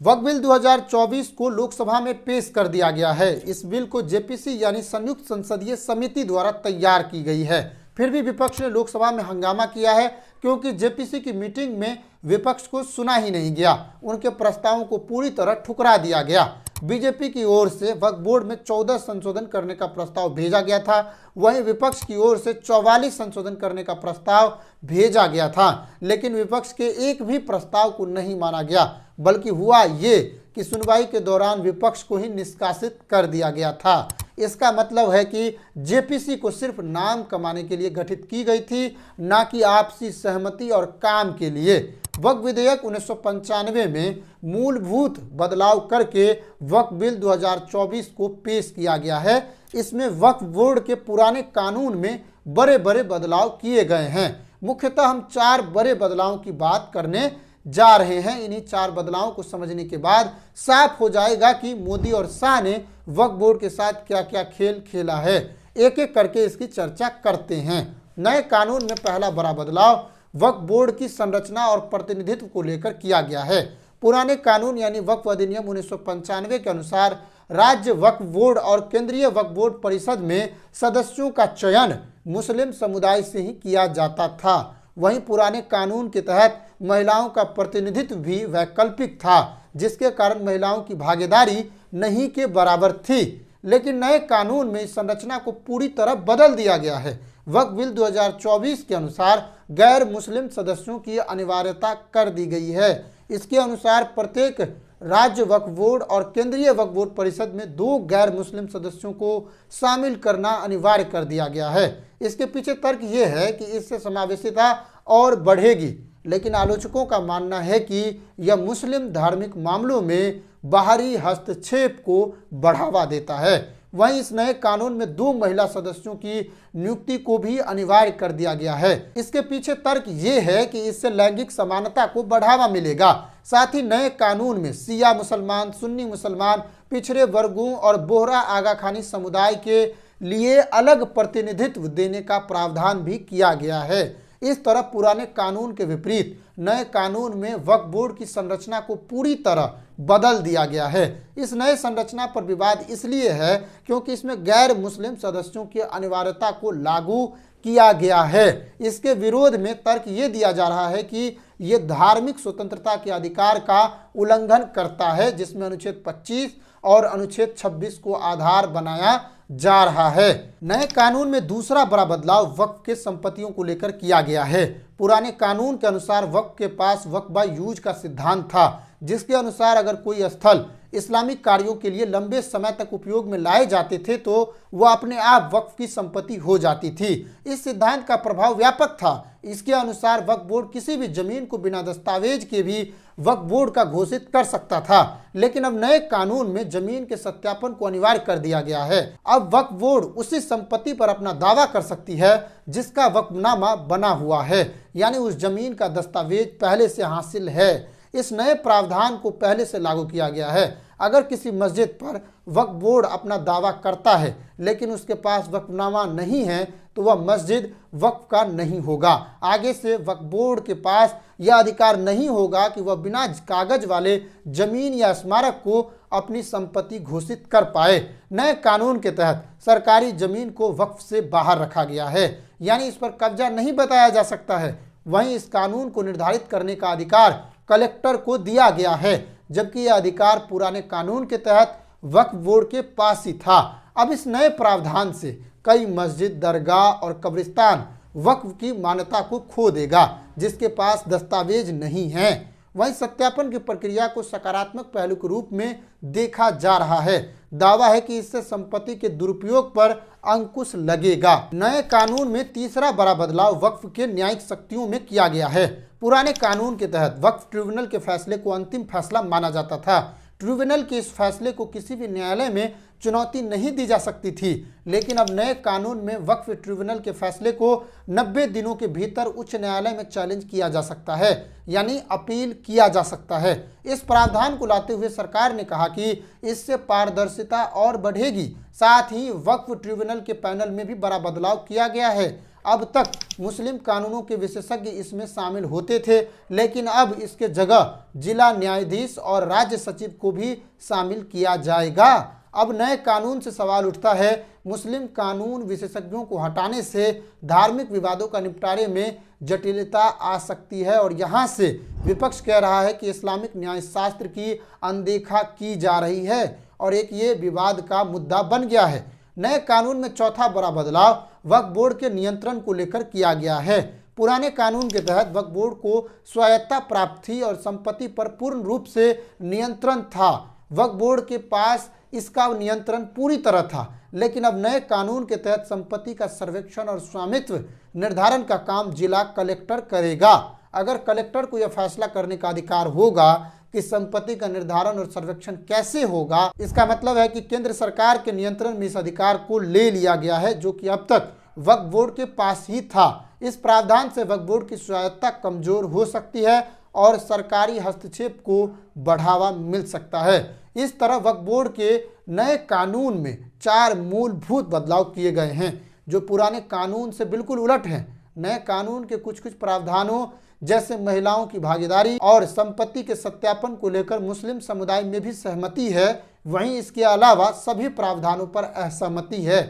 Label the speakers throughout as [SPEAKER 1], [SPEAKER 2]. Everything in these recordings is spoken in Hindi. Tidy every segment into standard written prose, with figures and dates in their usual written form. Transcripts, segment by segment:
[SPEAKER 1] वक्फ बिल 2024 को लोकसभा में पेश कर दिया गया है। इस बिल को जेपीसी यानी संयुक्त संसदीय समिति द्वारा तैयार की गई है। फिर भी विपक्ष ने लोकसभा में हंगामा किया है क्योंकि जेपीसी की मीटिंग में विपक्ष को सुना ही नहीं गया। उनके प्रस्तावों को पूरी तरह ठुकरा दिया गया। बीजेपी की ओर से वक्फ बोर्ड में 14 संशोधन करने का प्रस्ताव भेजा गया था, वहीं विपक्ष की ओर से 44 संशोधन करने का प्रस्ताव भेजा गया था, लेकिन विपक्ष के एक भी प्रस्ताव को नहीं माना गया। बल्कि हुआ ये कि सुनवाई के दौरान विपक्ष को ही निष्कासित कर दिया गया था। इसका मतलब है कि जेपीसी को सिर्फ नाम कमाने के लिए गठित की गई थी, ना कि आपसी सहमति और काम के लिए। वक्फ विधेयक 1995 में मूलभूत बदलाव करके वक्फ बिल 2024 को पेश किया गया है। इसमें वक्फ बोर्ड के पुराने कानून में बड़े बड़े बदलाव किए गए हैं। मुख्यतः हम 4 बड़े बदलावों की बात करने जा रहे हैं। इन्हीं 4 बदलावों को समझने के बाद साफ हो जाएगा कि मोदी और शाह ने वक्फ बोर्ड के साथ क्या क्या खेल खेला है। एक एक करके इसकी चर्चा करते हैं। नए कानून में पहला बड़ा बदलाव वक्फ बोर्ड की संरचना और प्रतिनिधित्व को लेकर किया गया है। पुराने कानून यानी वक्फ अधिनियम 1995 के अनुसार राज्य वक्फ बोर्ड और केंद्रीय वक्फ बोर्ड परिषद में सदस्यों का चयन मुस्लिम समुदाय से ही किया जाता था। वहीं पुराने कानून के तहत महिलाओं का प्रतिनिधित्व भी वैकल्पिक था, जिसके कारण महिलाओं की भागीदारी नहीं के बराबर थी। लेकिन नए कानून में इस संरचना को पूरी तरह बदल दिया गया है। वक्फ बिल 2024 के अनुसार गैर मुस्लिम सदस्यों की अनिवार्यता कर दी गई है। इसके अनुसार प्रत्येक राज्य वक्फ बोर्ड और केंद्रीय वक्फ बोर्ड परिषद में 2 गैर मुस्लिम सदस्यों को शामिल करना अनिवार्य कर दिया गया है। इसके पीछे तर्क ये है कि इससे समावेशिता और बढ़ेगी, लेकिन आलोचकों का मानना है कि यह मुस्लिम धार्मिक मामलों में बाहरी हस्तक्षेप को बढ़ावा देता है। वहीं इस नए कानून में 2 महिला सदस्यों की नियुक्ति को भी अनिवार्य कर दिया गया है। इसके पीछे तर्क ये है कि इससे लैंगिक समानता को बढ़ावा मिलेगा। साथ ही नए कानून में शिया मुसलमान, सुन्नी मुसलमान, पिछड़े वर्गों और बोहरा आगा खानी समुदाय के लिए अलग प्रतिनिधित्व देने का प्रावधान भी किया गया है। इस तरह पुराने कानून के विपरीत नए कानून में वक्फ बोर्ड की संरचना को पूरी तरह बदल दिया गया है। इस नए संरचना पर विवाद इसलिए है क्योंकि इसमें गैर मुस्लिम सदस्यों की अनिवार्यता को लागू किया गया है। इसके विरोध में तर्क ये दिया जा रहा है कि ये धार्मिक स्वतंत्रता के अधिकार का उल्लंघन करता है, जिसमें अनुच्छेद 25 और अनुच्छेद 26 को आधार बनाया जा रहा है। नए कानून में दूसरा बड़ा बदलाव वक्फ के संपत्तियों को लेकर किया गया है। पुराने कानून के अनुसार वक्फ के पास वक्फ बाय यूज का सिद्धांत था, जिसके अनुसार अगर कोई स्थल इस्लामिक कार्यों के लिए लंबे समय तक उपयोग में लाए जाते थे तो वह अपने आप वक्फ की संपत्ति हो जाती थी। इस सिद्धांत का प्रभाव व्यापक था। इसके अनुसार वक्फ बोर्ड किसी भी जमीन को बिना दस्तावेज के भी वक्फ बोर्ड का घोषित कर सकता था, लेकिन अब नए कानून में जमीन के सत्यापन को अनिवार्य कर दिया गया है। अब वक्फ बोर्ड उसी संपत्ति पर अपना दावा कर सकती है जिसका वक्फनामा बना हुआ है, यानी उस जमीन का दस्तावेज पहले से हासिल है। इस नए प्रावधान को पहले से लागू किया गया है। अगर किसी मस्जिद पर वक्फ बोर्ड अपना दावा करता है लेकिन उसके पास वक्फनामा नहीं है तो वह मस्जिद वक्फ का नहीं होगा। आगे से वक्फ बोर्ड के पास यह अधिकार नहीं होगा कि वह बिना कागज वाले जमीन या स्मारक को अपनी संपत्ति घोषित कर पाए। नए कानून के तहत सरकारी जमीन को वक्फ से बाहर रखा गया है, यानी इस पर कब्जा नहीं बताया जा सकता है। वहीं इस कानून को निर्धारित करने का अधिकार कलेक्टर को दिया गया है, जबकि यह अधिकार पुराने कानून के तहत वक्फ बोर्ड के पास ही था। अब इस नए प्रावधान से कई मस्जिद, दरगाह और कब्रिस्तान वक्फ की मान्यता को खो देगा जिसके पास दस्तावेज नहीं है। वहीं सत्यापन की प्रक्रिया को सकारात्मक पहलू के रूप में देखा जा रहा है। दावा है कि इससे संपत्ति के दुरुपयोग पर अंकुश लगेगा। नए कानून में तीसरा बड़ा बदलाव वक्फ के न्यायिक शक्तियों में किया गया है। पुराने कानून के तहत वक्फ ट्रिब्यूनल के फैसले को अंतिम फैसला माना जाता था। ट्रिब्यूनल के इस फैसले को किसी भी न्यायालय में चुनौती नहीं दी जा सकती थी, लेकिन अब नए कानून में वक्फ ट्रिब्यूनल के फैसले को 90 दिनों के भीतर उच्च न्यायालय में चैलेंज किया जा सकता है, यानी अपील किया जा सकता है। इस प्रावधान को लाते हुए सरकार ने कहा कि इससे पारदर्शिता और बढ़ेगी। साथ ही वक्फ ट्रिब्यूनल के पैनल में भी बड़ा बदलाव किया गया है। अब तक मुस्लिम कानूनों के विशेषज्ञ इसमें शामिल होते थे, लेकिन अब इसके जगह जिला न्यायाधीश और राज्य सचिव को भी शामिल किया जाएगा। अब नए कानून से सवाल उठता है, मुस्लिम कानून विशेषज्ञों को हटाने से धार्मिक विवादों का निपटारे में जटिलता आ सकती है और यहाँ से विपक्ष कह रहा है कि इस्लामिक न्याय शास्त्र की अनदेखा की जा रही है और एक ये विवाद का मुद्दा बन गया है। नए कानून में चौथा बड़ा बदलाव वक्फ बोर्ड के नियंत्रण को लेकर किया गया है। पुराने कानून के तहत वक्फ बोर्ड को स्वायत्तता प्राप्त थी और संपत्ति पर पूर्ण रूप से नियंत्रण था। वक्फ बोर्ड के पास इसका नियंत्रण पूरी तरह था, लेकिन अब नए कानून के तहत संपत्ति का सर्वेक्षण और स्वामित्व निर्धारण का काम जिला कलेक्टर करेगा। अगर कलेक्टर को यह फैसला करने का अधिकार होगा कि संपत्ति का निर्धारण और सर्वेक्षण कैसे होगा, इसका मतलब है कि केंद्र सरकार के नियंत्रण में इस अधिकार को ले लिया गया है, जो कि अब तक वक्फ बोर्ड के पास ही था। इस प्रावधान से वक्फ बोर्ड की स्वायत्तता कमजोर हो सकती है और सरकारी हस्तक्षेप को बढ़ावा मिल सकता है। इस तरह वक्फ बोर्ड के नए कानून में 4 मूलभूत बदलाव किए गए हैं जो पुराने कानून से बिल्कुल उलट हैं। नए कानून के कुछ प्रावधानों जैसे महिलाओं की भागीदारी और संपत्ति के सत्यापन को लेकर मुस्लिम समुदाय में भी सहमति है, वहीं इसके अलावा सभी प्रावधानों पर असहमति है।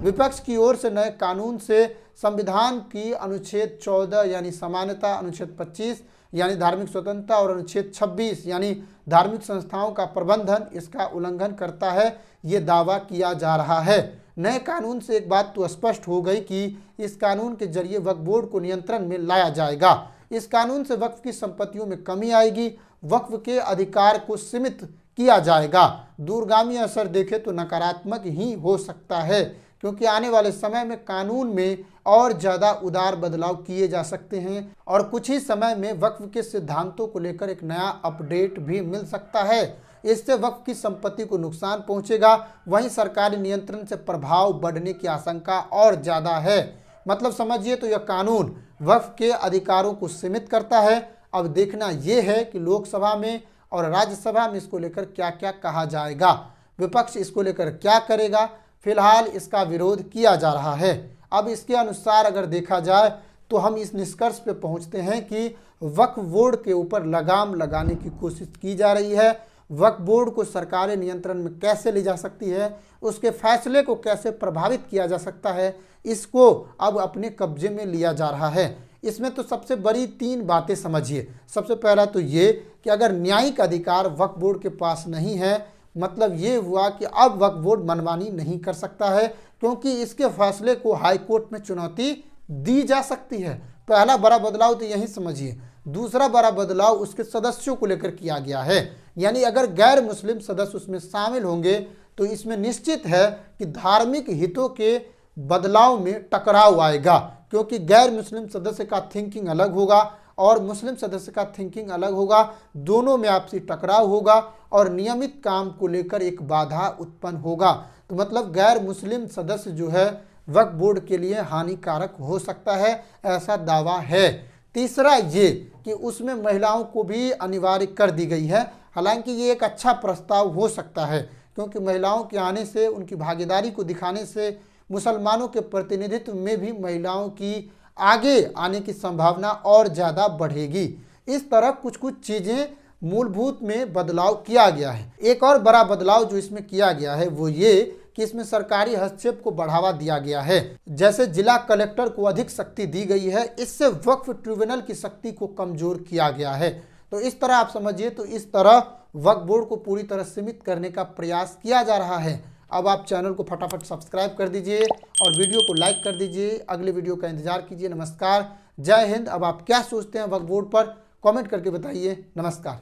[SPEAKER 1] विपक्ष की ओर से नए कानून से संविधान की अनुच्छेद 14 यानी समानता, अनुच्छेद 25 यानी धार्मिक स्वतंत्रता और अनुच्छेद 26 यानी धार्मिक संस्थाओं का प्रबंधन, इसका उल्लंघन करता है, ये दावा किया जा रहा है। नए कानून से एक बात तो स्पष्ट हो गई कि इस कानून के जरिए वक्फ बोर्ड को नियंत्रण में लाया जाएगा। इस कानून से वक्फ की संपत्तियों में कमी आएगी, वक्फ के अधिकार को सीमित किया जाएगा। दूरगामी असर देखें तो नकारात्मक ही हो सकता है, क्योंकि आने वाले समय में कानून में और ज़्यादा उदार बदलाव किए जा सकते हैं और कुछ ही समय में वक्फ के सिद्धांतों को लेकर एक नया अपडेट भी मिल सकता है। इससे वक्फ की संपत्ति को नुकसान पहुंचेगा, वहीं सरकारी नियंत्रण से प्रभाव बढ़ने की आशंका और ज़्यादा है। मतलब समझिए तो यह कानून वक्फ के अधिकारों को सीमित करता है। अब देखना यह है कि लोकसभा में और राज्यसभा में इसको लेकर क्या क्या कहा जाएगा, विपक्ष इसको लेकर क्या करेगा। फिलहाल इसका विरोध किया जा रहा है। अब इसके अनुसार अगर देखा जाए तो हम इस निष्कर्ष पे पहुंचते हैं कि वक्फ बोर्ड के ऊपर लगाम लगाने की कोशिश की जा रही है। वक्फ बोर्ड को सरकारी नियंत्रण में कैसे ली जा सकती है, उसके फैसले को कैसे प्रभावित किया जा सकता है, इसको अब अपने कब्जे में लिया जा रहा है। इसमें तो सबसे बड़ी 3 बातें समझिए। सबसे पहला तो ये कि अगर न्यायिक अधिकार वक्फ बोर्ड के पास नहीं है, मतलब ये हुआ कि अब वक्फ बोर्ड मनमानी नहीं कर सकता है, क्योंकि इसके फैसले को हाई कोर्ट में चुनौती दी जा सकती है। पहला बड़ा बदलाव तो यही समझिए। दूसरा बड़ा बदलाव उसके सदस्यों को लेकर किया गया है, यानी अगर गैर मुस्लिम सदस्य उसमें शामिल होंगे तो इसमें निश्चित है कि धार्मिक हितों के बदलाव में टकराव आएगा, क्योंकि गैर मुस्लिम सदस्य का थिंकिंग अलग होगा और मुस्लिम सदस्य का थिंकिंग अलग होगा, दोनों में आपसी टकराव होगा और नियमित काम को लेकर एक बाधा उत्पन्न होगा। तो मतलब गैर मुस्लिम सदस्य जो है वक्फ बोर्ड के लिए हानिकारक हो सकता है, ऐसा दावा है। तीसरा ये कि उसमें महिलाओं को भी अनिवार्य कर दी गई है। हालांकि ये एक अच्छा प्रस्ताव हो सकता है, क्योंकि महिलाओं के आने से, उनकी भागीदारी को दिखाने से मुसलमानों के प्रतिनिधित्व में भी महिलाओं की आगे आने की संभावना और ज़्यादा बढ़ेगी। इस तरह कुछ चीज़ें मूलभूत में बदलाव किया गया है। एक और बड़ा बदलाव जो इसमें किया गया है वो ये कि इसमें सरकारी हस्तक्षेप को बढ़ावा दिया गया है। जैसे जिला कलेक्टर को अधिक शक्ति दी गई है, इससे वक्फ ट्रिब्यूनल की शक्ति को कमजोर किया गया है। तो इस तरह आप समझिए तो इस तरह वक्फ बोर्ड को पूरी तरह सीमित करने का प्रयास किया जा रहा है। अब आप चैनल को फटाफट सब्सक्राइब कर दीजिए और वीडियो को लाइक कर दीजिए। अगले वीडियो का इंतजार कीजिए। नमस्कार, जय हिंद। अब आप क्या सोचते हैं वक्फ बोर्ड पर, कमेंट करके बताइए। नमस्कार।